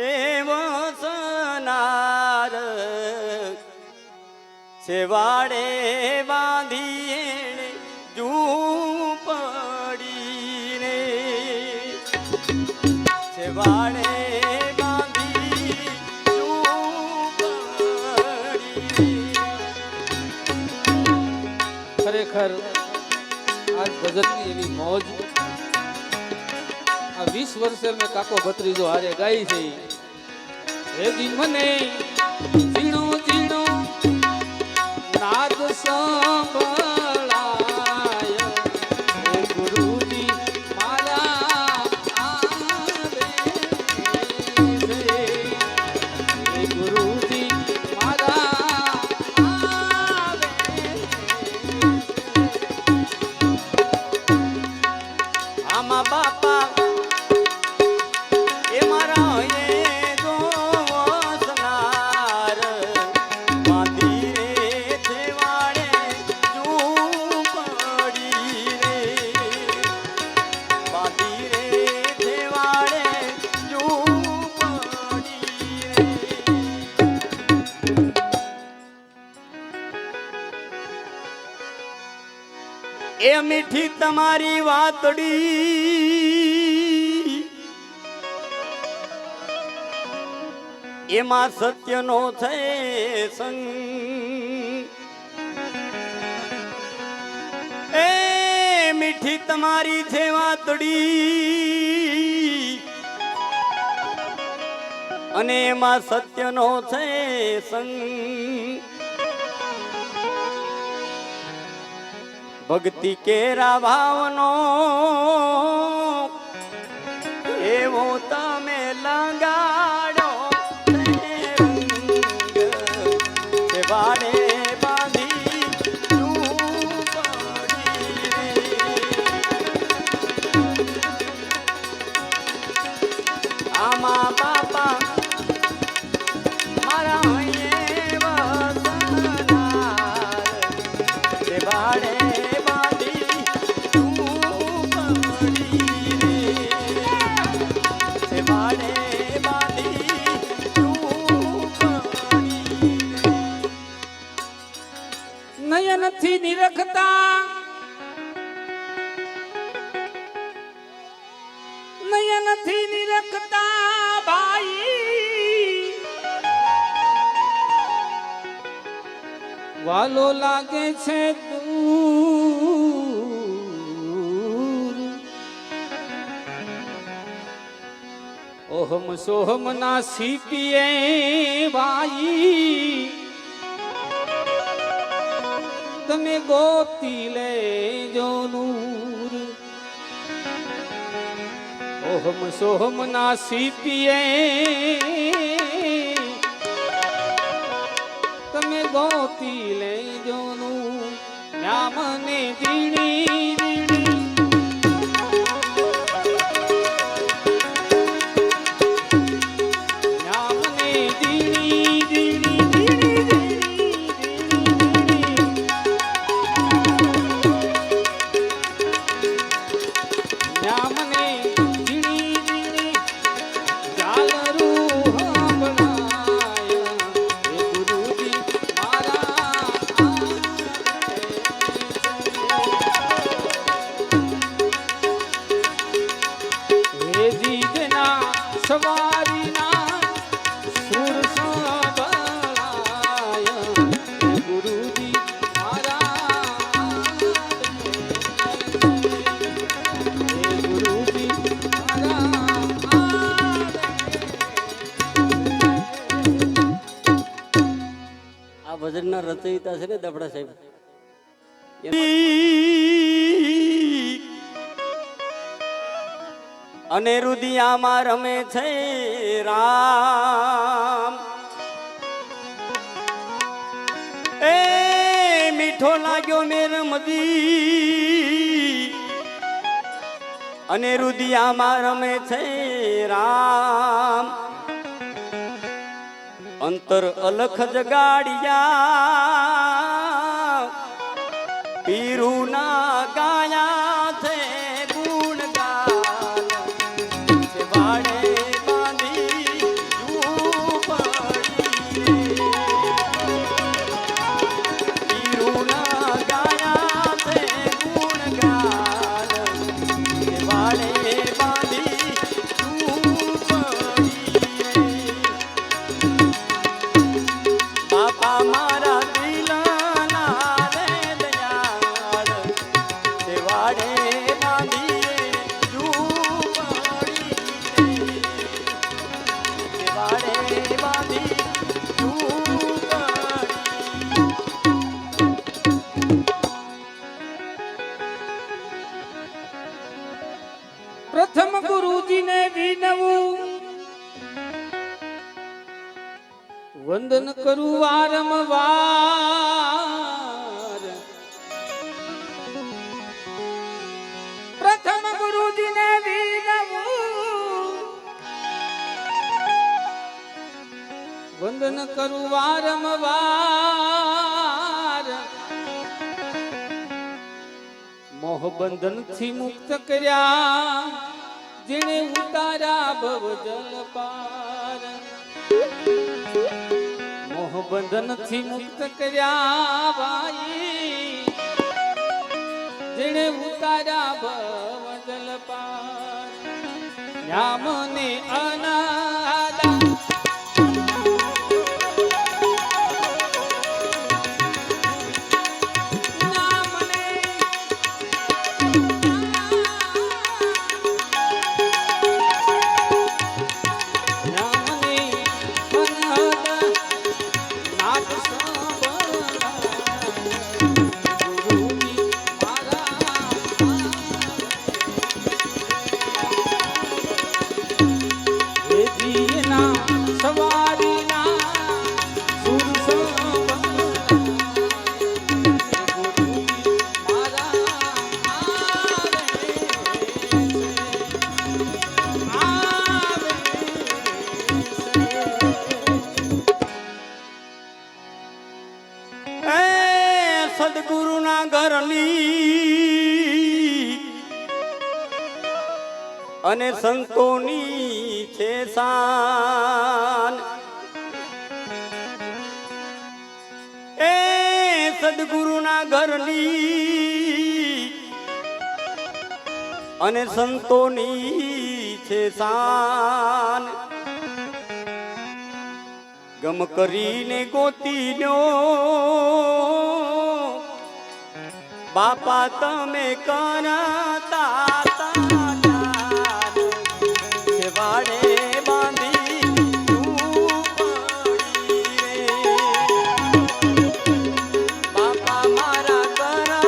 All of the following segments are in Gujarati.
એવો સનાર છેવાડે બાંધીએ ઝૂંપડી રે છેવાડે બાંધી ઝૂંપડી ખરેખર આજ ભજનની એવી મોજ 20 વર્ષે મેં કાકો ભત્રીજો હારે ગાઈ છે એજી મને ઝીણો ઝીણો નાદ સંભળાય હે ગુરુજી મારા આવે છે હે ગુરુજી મારા આવે આમાં બાપા એ મીઠી તમારી વાતડી એમાં સત્યનો છે સંગ એ મીઠી તમારી છે વાતડી અને એમાં સત્યનો છે સંગ ભક્તિ કેરા ભાવનો એવો તમે લગાડો વાડે બાંધી આમાં બાપા મારા વાડે નયનથી નિરખતા નયનથી નિરખતા ભાઈ વાલો લાગે છે દૂર ઓહમ સોહમ ના સીપીએ ભાઈ તમે ગોતી લેજો નૂર ઓહમ સોહમ ના સીપીએ તમે ગોતી લેજો નૂર યા મને જીણી ભજનના રચયિતા છે ને દબડા સાહેબ અને રુદિયામાં રમે છે રામ એ મીઠો લાગ્યો મેરમદી અને રુદિયામાં રમે છે રામ અંતર અલખ જગાડિયા પીરુના ગાયા છે ગુણ ગાન વંદન કરું વારંવાર પ્રથમ ગુરુજીને વિનવું વંદન કરું વારંવાર મોહબંધન થી મુક્ત કર્યા જેને ઉતાર્યા ભવ જલ પાર મોહબંધન થી મુક્ત કર્યા ભાઈ જેને ઉતાર્યા ભવ જલ પાર યામને અનાદા સદગુરુના ઘરની અને સંતોની છે શાન એ સદગુરુના ઘરની અને સંતોની છે શાન ગમ કરીને ગોતી લ્યો બાપા તમે કરતા વાડે બાંધી બાપા મારા કરતા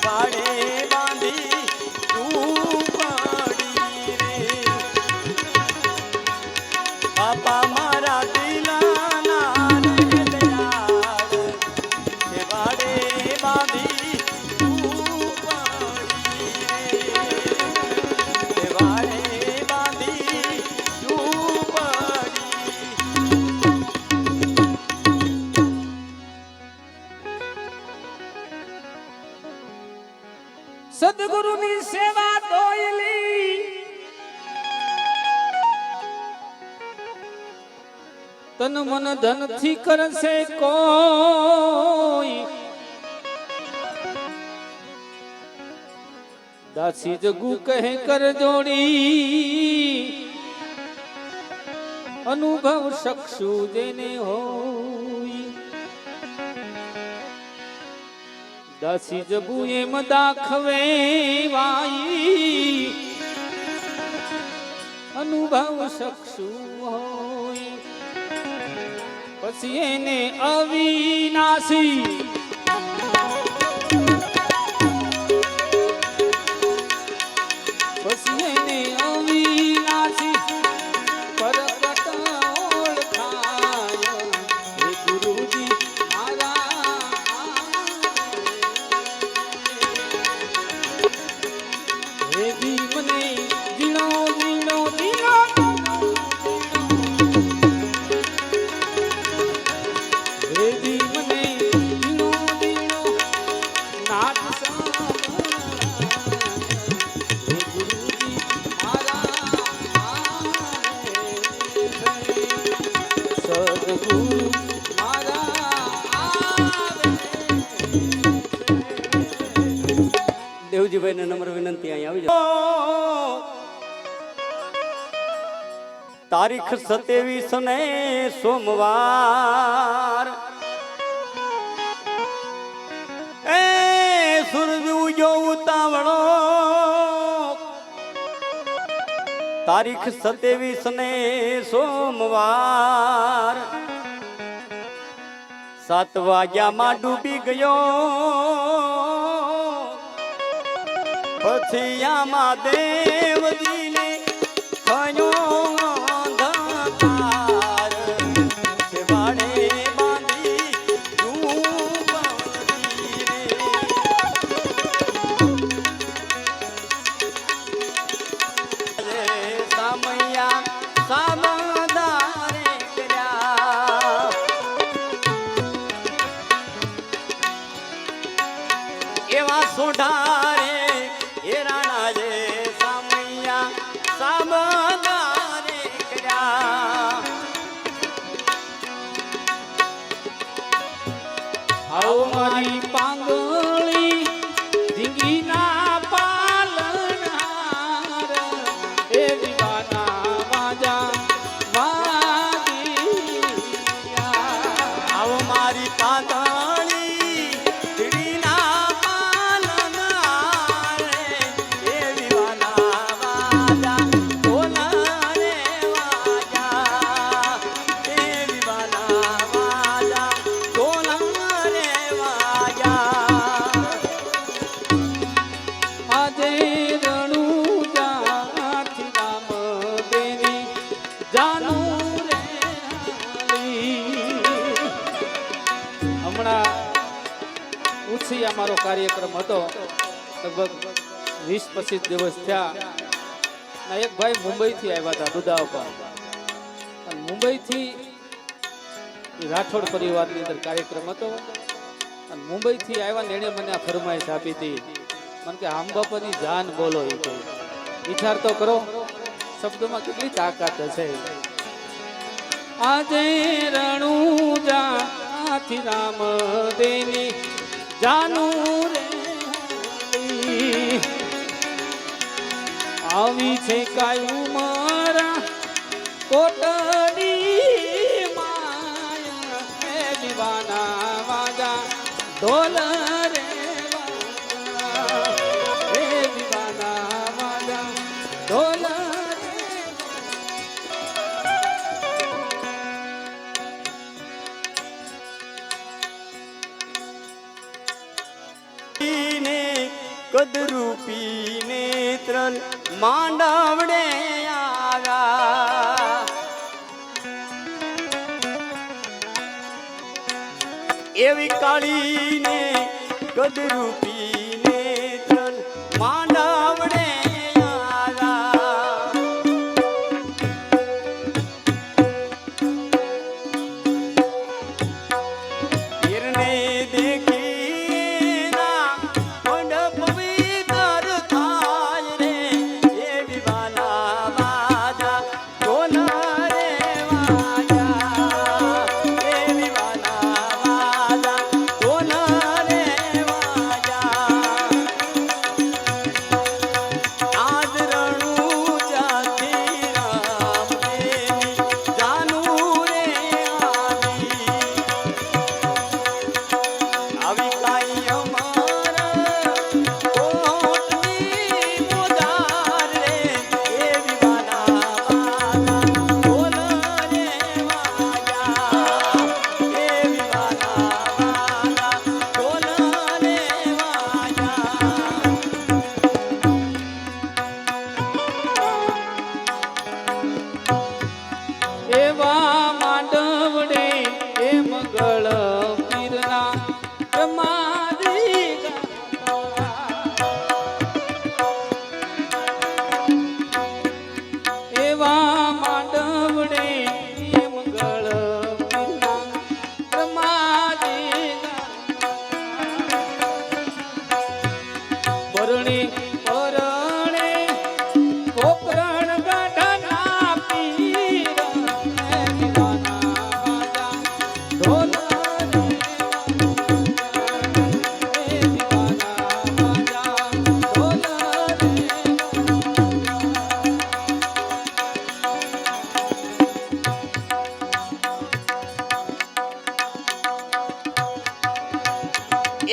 વાડે બાંધી બાપા મારા સદગુરુની સેવા દોયલી તન મન ધન થી કરશે કોઈ દાસી જગુ કહે કર જોડી અનુભવ શકશું જેને હોય દાસી જબુ એમ દાખવે વાઈ અનુભવ શકશું હોય પછી એને અવિનાશી પછી એને અવિનાશી પરકટ ઓળખાય હે ગુરુજી દેવજીભાઈ ને નમ્ર વિનંતી અહીં આવી જાઓ તારીખ 27 ને સોમવાર એ સૂરજ ઉગ્યો ઉતાવળો તારીખ 27 ને સોમવાર 7 વાગ્યામાં ડૂબી ગયો પછી આમાં દેવજીને થયો અંધાર કાર્યક્રમ હતો, લગભગ 20-25 દિવસ થયા. ના એક ભાઈ મુંબઈથી આવ્યા હતા દુદાપા, અને મુંબઈથી રાઠોડ પરિવારની અંદર કાર્યક્રમ હતો, અને મુંબઈથી આવ્યા ને એણે મને આ ફરમાઈશ આપી હતી, મને કે આમ બાપાની જાન બોલો. એ કે વિચાર તો કરો, શબ્દોમાં કેટલી તાકાત છે. આજે રણુજાથી રામ દેની જાનું રે આવી છે કાયું મારા કોટડી માયા હે દીવાના વાજા ઢોલ રે વાજા હે દીવાના વાજા ઢોલ. કદરૂપી નેત્ર માંડવડે આવ્યા, એવી કાળીને કદરૂપી નેત્ર માંડવડે આવ્યા. હીરને દેખી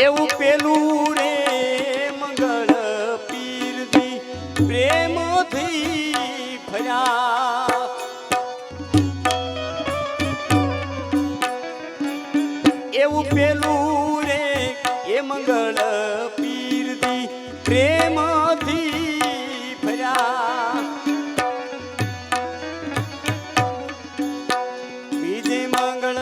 એવું પેલું રે મંગળ પીરથી પ્રેમથી ફર્યા, એવું પેલું રે એ મંગળ પીરથી પ્રેમથી ફર્યા. બીજે મંગળ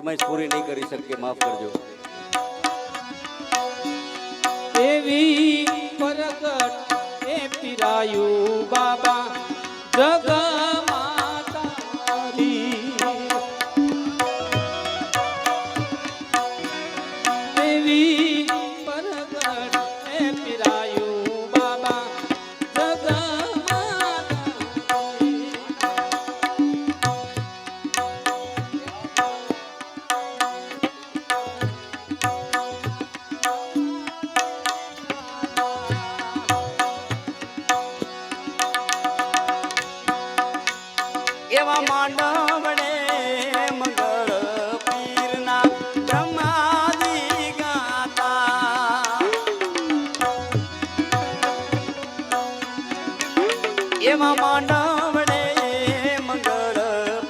ફરમાઈશ પૂરી નહીં કરી શકીએ, માફ કરજો. એવી પ્રગટ એ પીરાયું બાબા જગ માતારી. એવી પ્રગટ એ પીરાયું બાબા જગ માતારી. એવા માંડવડે મંગળ પીરના બ્રહ્માદી ગાતા. એવા માંડવડે મંગળ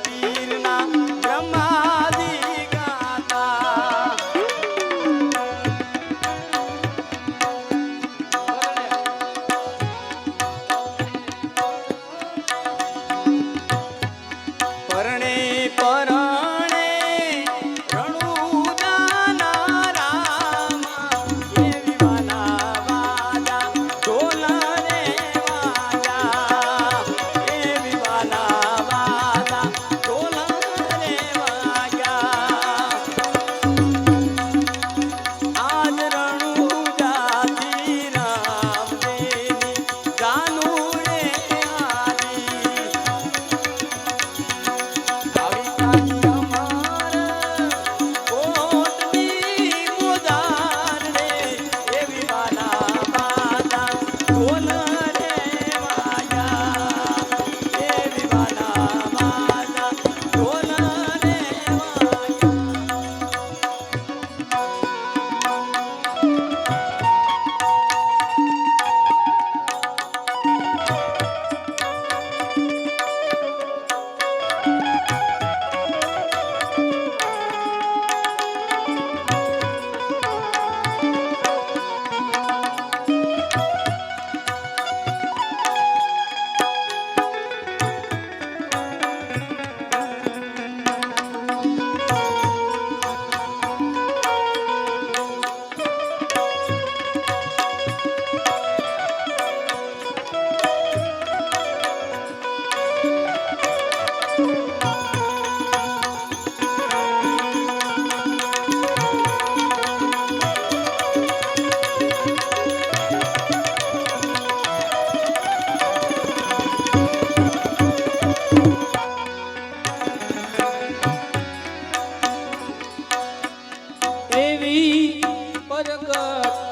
પીરના બ્રહ્માદી ગાતા. પરણે પરણે રણુદાના રામ એવી વાલા વાજા ઢોલ રે વાજા. એવી વાલા વાજા ઢોલ રે વાજા. આજ રણુજાથી રામદેની જાનું રે આલી. એવી પ્રગટ